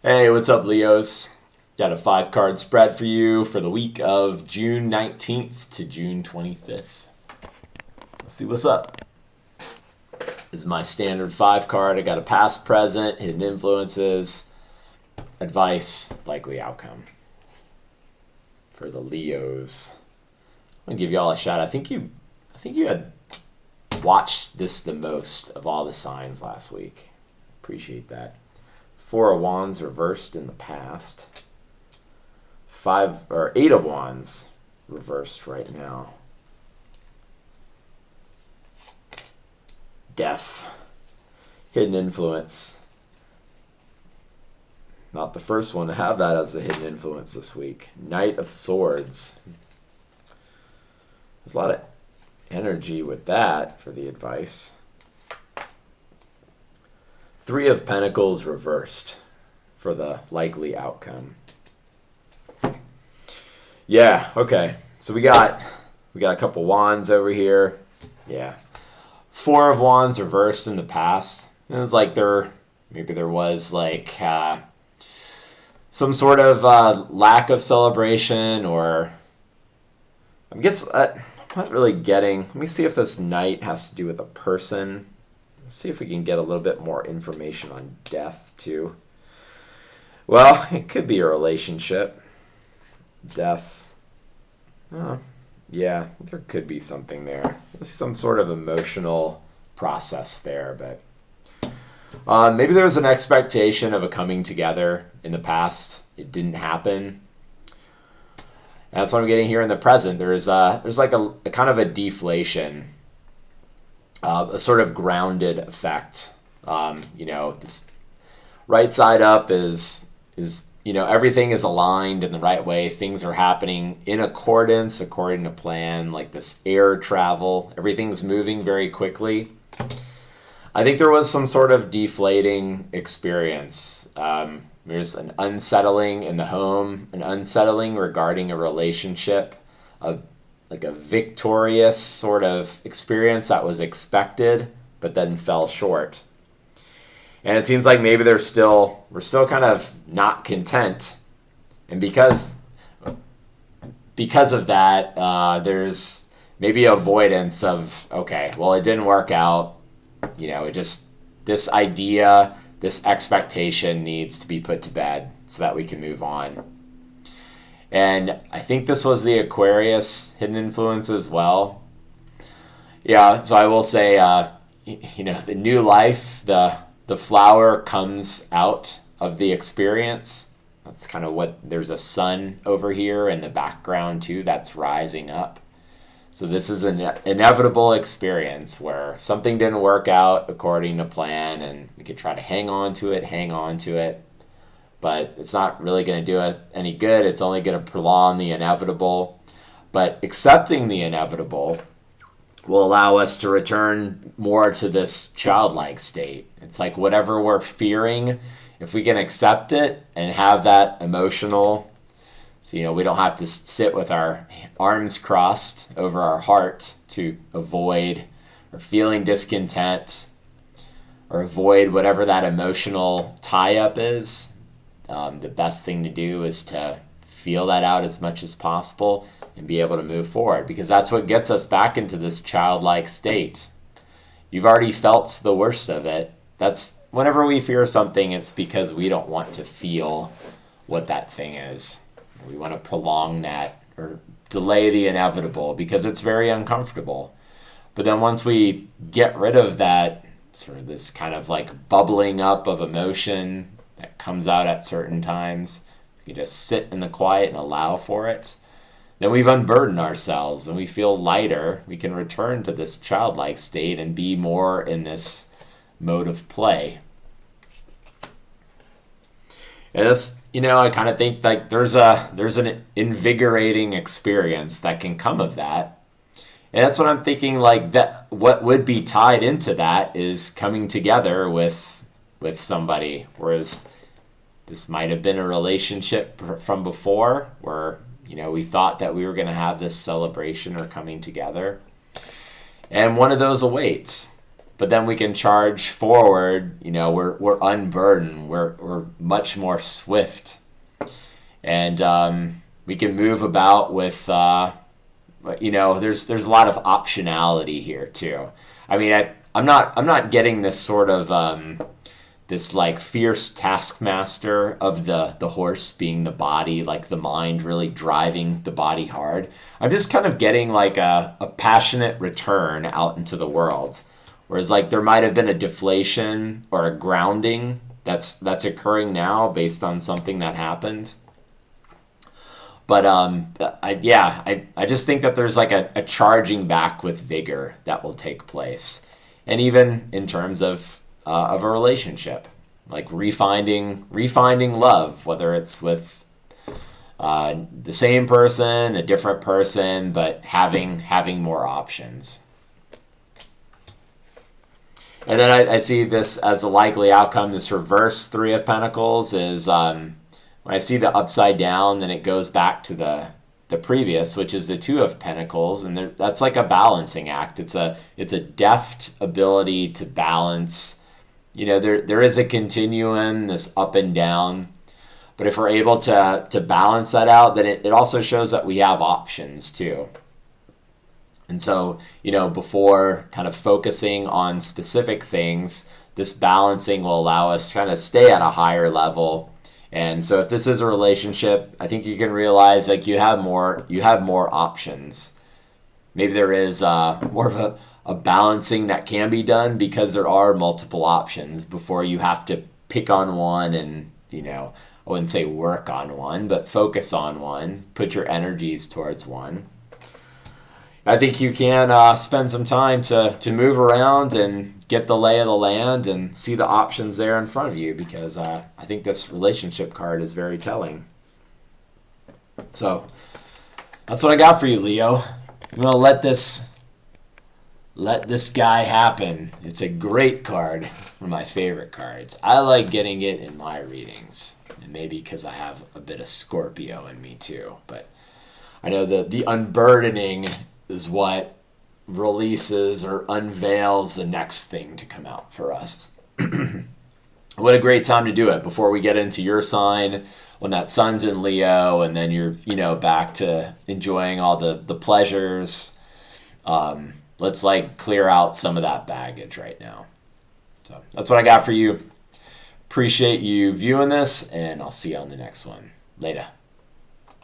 Hey, what's up, Leos? Got a 5 card spread for you for the week of June 19th to June 25th. Let's see what's up. This is my standard 5 card. I got a past, present, hidden influences, advice, likely outcome for the Leos. I'm gonna give you all a shout. I think you had watched this the most of all the signs last week. Appreciate that. 4 of Wands reversed in the past. 8 of Wands reversed right now. Death. Hidden influence. Not the first one to have that as the hidden influence this week. Knight of Swords. There's a lot of energy with that for the advice. 3 of Pentacles reversed for the likely outcome. Yeah, okay. So we got a couple wands over here. Yeah. 4 of Wands reversed in the past. And it's like maybe there was like some sort of lack of celebration, or I'm not really getting. Let me see if this knight has to do with a person. Let's see if we can get a little bit more information on death too. Well, it could be a relationship. Death. Yeah, there could be something there. There's some sort of emotional process there, but maybe there was an expectation of a coming together in the past. It didn't happen. That's what I'm getting here in the present. There's like a kind of a deflation, a sort of grounded effect. This right side up is everything is aligned in the right way. Things are happening in accordance, according to plan, like this air travel. Everything's moving very quickly. I think there was some sort of deflating experience. There's an unsettling in the home, an unsettling regarding a relationship, of like a victorious sort of experience that was expected, but then fell short. And it seems like maybe we're still kind of not content, and because of that, there's maybe avoidance of, okay, well, it didn't work out. This idea, this expectation needs to be put to bed so that we can move on. And I think this was the Aquarius hidden influence as well. Yeah, so I will say, the new life, the flower comes out of the experience. That's kind of there's a sun over here in the background too that's rising up. So this is an inevitable experience where something didn't work out according to plan, and we could try to hang on to it, but it's not really going to do us any good. It's only going to prolong the inevitable. But accepting the inevitable will allow us to return more to this childlike state. It's like whatever we're fearing, if we can accept it and have that emotional, so we don't have to sit with our arms crossed over our heart to avoid or feeling discontent or avoid whatever that emotional tie-up is. The best thing to do is to feel that out as much as possible and be able to move forward, because that's what gets us back into this childlike state. You've already felt the worst of it. That's whenever we fear something, it's because we don't want to feel what that thing is. We want to prolong that or delay the inevitable because it's very uncomfortable. But then once we get rid of that, sort of this kind of like bubbling up of emotion that comes out at certain times, we can just sit in the quiet and allow for it. Then we've unburdened ourselves and we feel lighter. We can return to this childlike state and be more in this mode of play. And that's, I kind of think like there's an invigorating experience that can come of that. And that's what I'm thinking, like that what would be tied into that is coming together with somebody, whereas this might have been a relationship from before where we thought that we were going to have this celebration or coming together. And one of those awaits. but then we can charge forward. We're unburdened. We're much more swift, and we can move about with. There's a lot of optionality here too. I mean, I'm not getting this sort of this like fierce taskmaster of the horse being the body, like the mind really driving the body hard. I'm just kind of getting like a passionate return out into the world. Whereas like there might have been a deflation or a grounding that's occurring now based on something that happened. But I just think that there's like a charging back with vigor that will take place, and even in terms of a relationship, like refinding love, whether it's with the same person, a different person, but having more options. And then I see this as a likely outcome. This reverse Three of Pentacles is when I see the upside down, then it goes back to the previous, which is the Two of Pentacles, and that's like a balancing act. It's a deft ability to balance. There is a continuum, this up and down, but if we're able to balance that out, then it also shows that we have options too. And so, before kind of focusing on specific things, this balancing will allow us to kind of stay at a higher level. And so if this is a relationship, I think you can realize like you have more options. Maybe there is more of a balancing that can be done because there are multiple options before you have to pick on one and, I wouldn't say work on one, but focus on one, put your energies towards one. I think you can spend some time to move around and get the lay of the land and see the options there in front of you, because I think this relationship card is very telling. So that's what I got for you, Leo. I'm going to let this guy happen. It's a great card, one of my favorite cards. I like getting it in my readings, and maybe because I have a bit of Scorpio in me too, but I know the unburdening is what releases or unveils the next thing to come out for us. What a great time to do it before we get into your sign, when that sun's in Leo, and then you're back to enjoying all the pleasures. Let's like clear out some of that baggage right now. So that's what I got for you. Appreciate you viewing this, and I'll see you on the next one. Later.